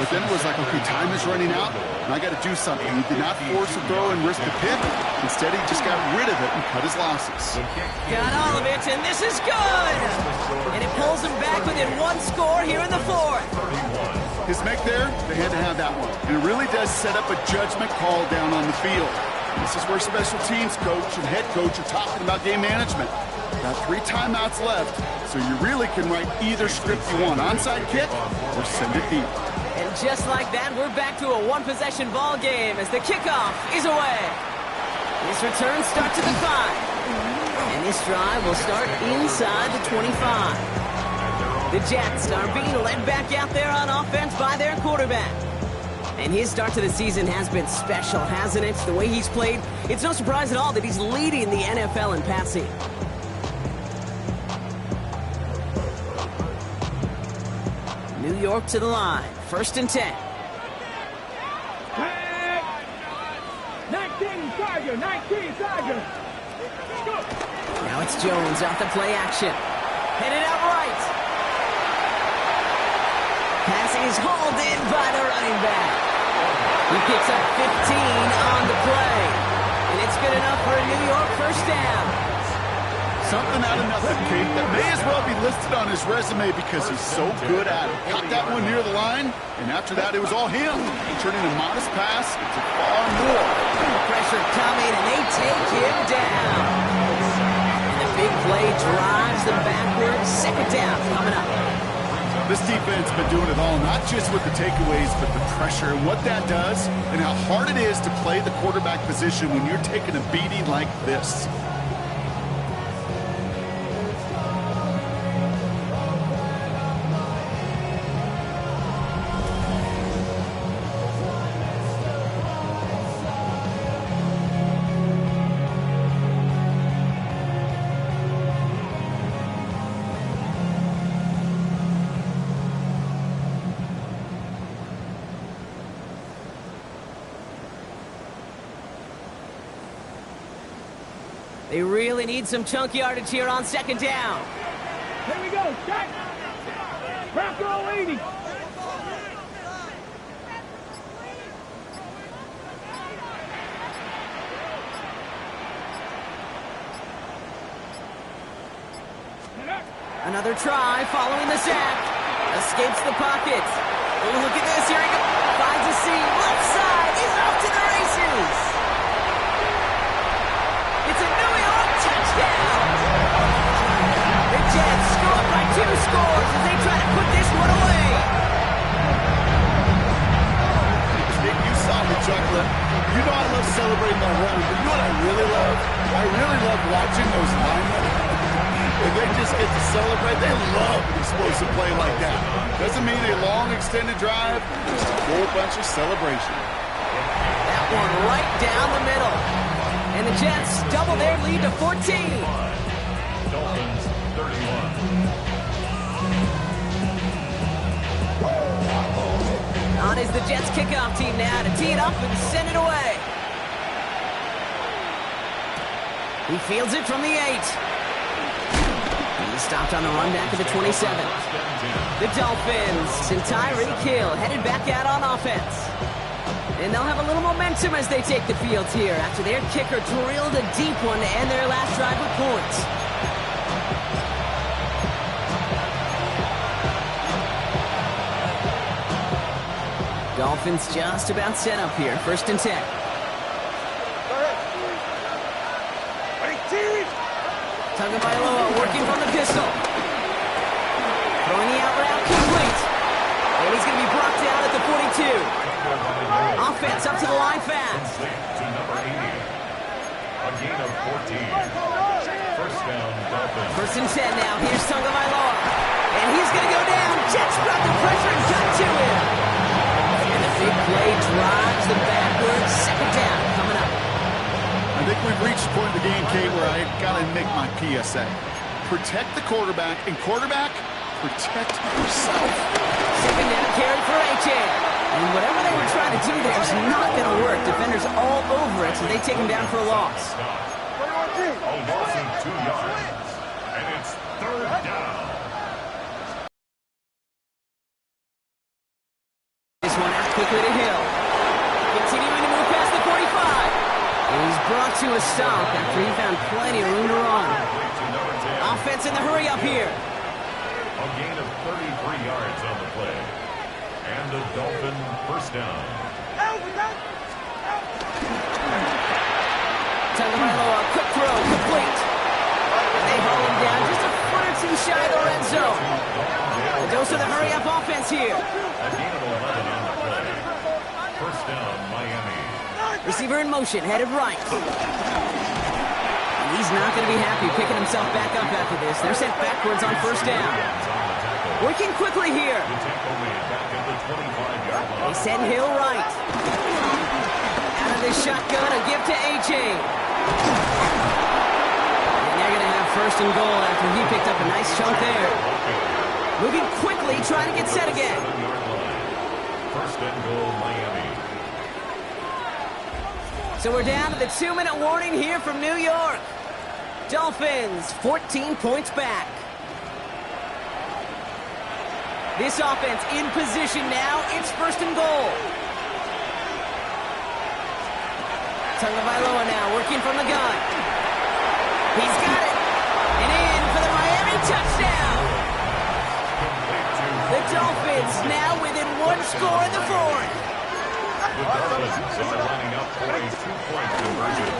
but then it was like, okay, time is running out, and I got to do something. He did not force a throw and risk a pick. Instead, he just got rid of it and cut his losses. Got all of it, and this is good! And it pulls him back within 1 score here in the 4th. His make there, they had to have that one. And it really does set up a judgment call down on the field. This is where special teams coach and head coach are talking about game management. Got 3 timeouts left, so you really can write either script you want. Onside kick or send it deep. And just like that, we're back to a 1-possession ball game as the kickoff is away. This return starts at the 5. And this drive will start inside the 25. The Jets are being led back out there on offense by their quarterback. And his start to the season has been special, hasn't it? The way he's played, it's no surprise at all that he's leading the NFL in passing. New York to the line. 1st and 10. 19 Tigers. Tiger, 19, Tiger. Now it's Jones off the play action. Headed out right. Pass is hauled in by the running back. He picks up 15 on the play. And it's good enough for a New York first down. Something out of nothing, Kate, that may as well be listed on his resume because he's so good at it. Got that one near the line, and after that, it was all him. Turning a modest pass into far more. Pressure coming, and they take him down. And the big play drives them backwards. Second down coming up. This defense has been doing it all, not just with the takeaways, but the pressure and what that does and how hard it is to play the quarterback position when you're taking a beating like this. They really need some chunk yardage here on second down. Here we go, check. Bronco 80. Another try following the sack. Escapes the pocket. Oh, look at this. Here he goes. Finds a seam. Left side. He's off to the races. It's a New York touchdown. The Jets score by 2 scores as they try to put this one away. Nick, you saw me chuckling. You know I love celebrating my run, but you know what I really love? I really love watching those linemen. When they just get to celebrate, they love an explosive play like that. Doesn't mean a long extended drive, just a whole bunch of celebration. That one right down the middle. And the Jets double their lead to 14. Dolphins 31. On is the Jets kickoff team now to tee it up and send it away. He fields it from the 8. He stopped on the run back at the 27. The Dolphins and Tyreek Hill headed back out on offense. And they'll have a little momentum as they take the field here after their kicker drilled a deep one to end their last drive with points. Dolphins just about set up here. 1st and 10. Tagovailoa working from the pistol. Throwing the out route complete. And he's going to be brought down at the 42. Offense up to the line fast. To number 80. A gain of 14. First down, Dolphins. 1st and 10 now. Here's Tagovailoa. And he's going to go down. Jets brought the pressure and got to him. And the big play drives them backwards. Second down coming up. I think we've reached the point of the game, Kate, where I got to make my PSA. Protect the quarterback, and quarterback, protect yourself. Second down carry for A-Chain. And whatever they were trying to do there is not going to work. Defenders all over it, so they take him down for a loss. A loss of 2 yards. And it's 3rd down. This one out quickly to Hill. Continuing to move past the 45. And he's brought to a stop after he found plenty of room to run. Offense in the hurry up here. A gain of 33 yards on the play. And a Dolphin first down. Tagovailoa, quick throw, complete. And they haul him down just a foot or two shy of the red zone. A dose of the hurry up offense here. A gain of 11 on the play. First down, Miami. Receiver in motion, headed right. And he's not going to be happy picking himself back up after this. They're sent backwards on 1st down. Working quickly here. They send Hill right. Out of the shotgun, a give to A-Chain. And they're going to have 1st and goal after he picked up a nice chunk there. Moving quickly, trying to get set again. 1st and goal, Miami. So we're down to the 2-minute warning here from New York. Dolphins, 14 points back. This offense in position now. It's first and goal. Tagovailoa now working from the gun. He's got it. And in for the Miami touchdown. The Dolphins now within one score in the fourth. The Dolphins are lining up for a 2-point conversion.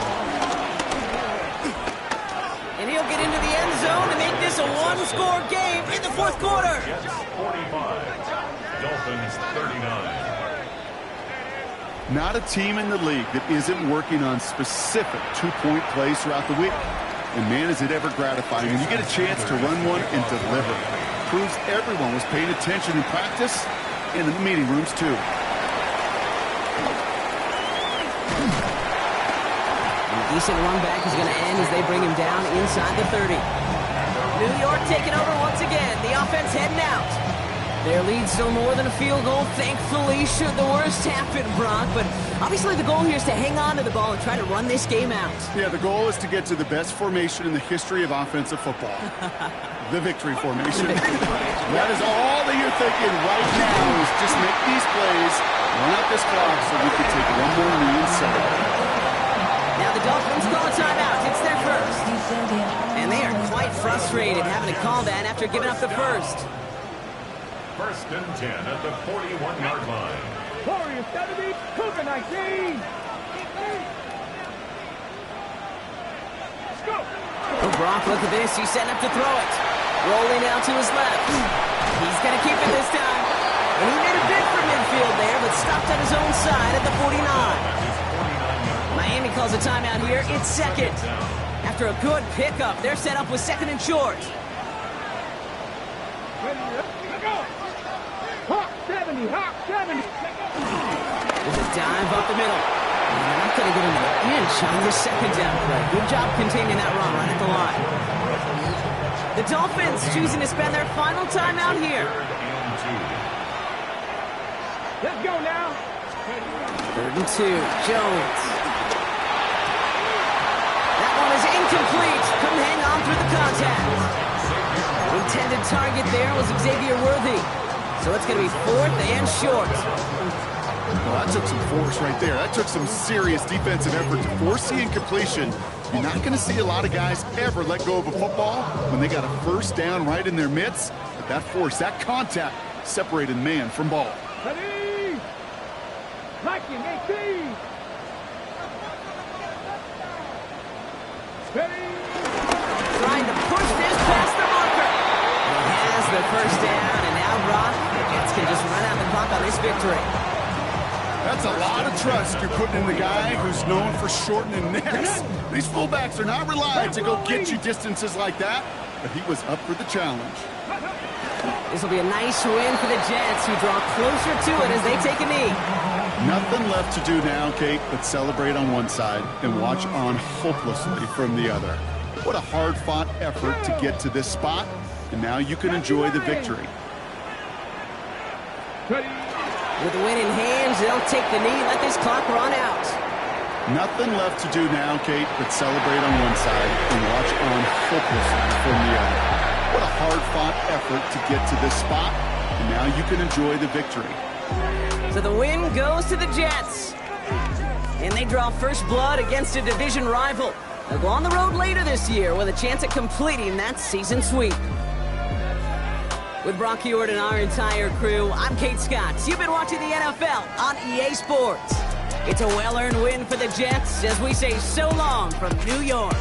And he'll get into the end zone to make this a one-score game in the fourth quarter. Jets 45, Dolphins 39. Not a team in the league that isn't working on specific two-point plays throughout the week. And man, is it ever gratifying when you get a chance to run one and deliver. Proves everyone was paying attention in practice and in the meeting rooms too. Decent run back is going to end as they bring him down inside the 30. New York taking over once again. The offense heading out. Their lead still more than a field goal, thankfully, should the worst happen, Brock. But obviously the goal here is to hang on to the ball and try to run this game out. Yeah, the goal is to get to the best formation in the history of offensive football. The victory formation. That is all that you're thinking right now is just make these plays, run out this clock so we can take one more knee and settle. Now the Dolphins call a timeout. It's their first. And they are quite frustrated having to call that after giving up the first. First and 10 at the 41-yard line. Warriors 70, Cougar 19. Let's go. Oh, Brock, look at this. He's setting up to throw it. Rolling out to his left. He's going to keep it this time. And he made a bid for midfield there, but stopped on his own side at the 49. Miami calls a timeout here. It's second. After a good pickup, they're set up with second and short. Hawk 70, Hawk 70. There's a dive up the middle. And they're not going to get him an inch on the second down play. Good job containing that run right at the line. The Dolphins choosing to spend their final timeout here. Let's go now. 3rd and 2, Jones. That one is incomplete. Couldn't hang on through the contact. Intended target there was Xavier Worthy. So it's going to be 4th and short. Well, that took some force right there. That took some serious defensive effort to force the incompletion. You're not going to see a lot of guys ever let go of a football when they got a first down right in their midst. But that force, that contact, separated man from ball. Ready. Liking 18. Ready. Trying to push this past the marker. He has the first down, and now Brock, the Jets can just run out the clock on this victory. That's a lot of trust you're putting in the guy who's known for shortening necks. These fullbacks are not relied to go get you distances like that, but he was up for the challenge. This will be a nice win for the Jets, who draw closer to it as they take a knee. Nothing left to do now, Kate, but celebrate on one side and watch on hopelessly from the other. What a hard-fought effort to get to this spot, and now you can enjoy the victory. With the win in hands, they'll take the knee, let this clock run out. Nothing left to do now, Kate, but celebrate on one side and watch on hopelessly from the other. What a hard-fought effort to get to this spot, and now you can enjoy the victory. So the win goes to the Jets. And they draw first blood against a division rival. They'll go on the road later this year with a chance at completing that season sweep. With Brock Huard and our entire crew, I'm Kate Scott. You've been watching the NFL on EA Sports. It's a well-earned win for the Jets as we say so long from New York.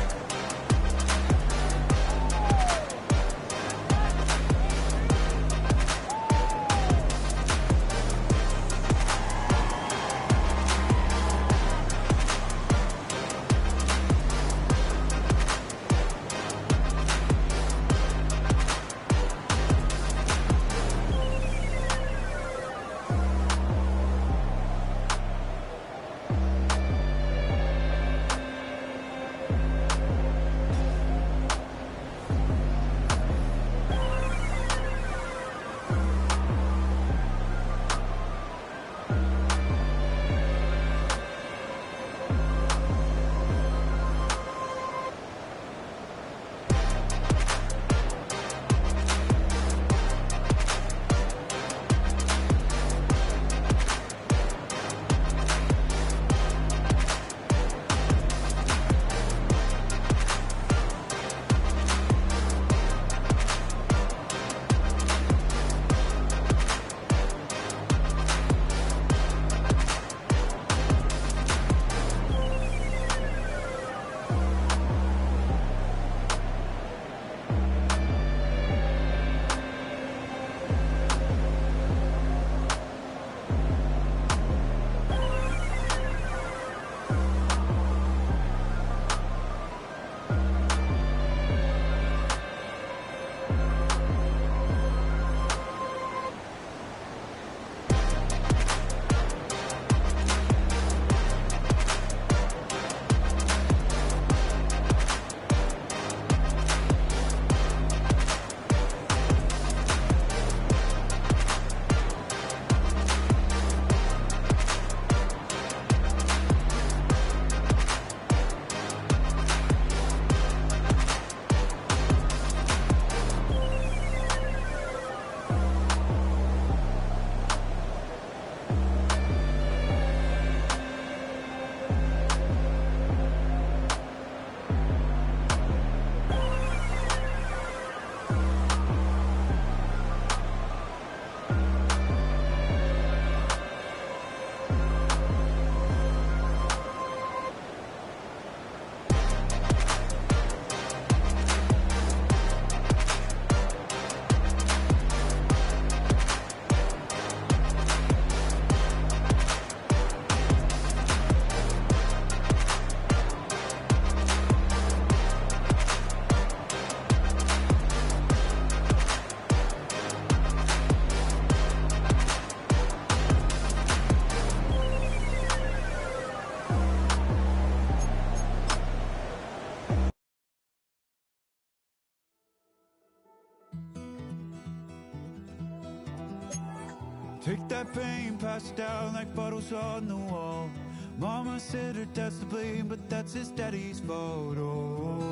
Take that fame, pass it down like photos on the wall. Mama said her dad's to blame, but that's his daddy's photo.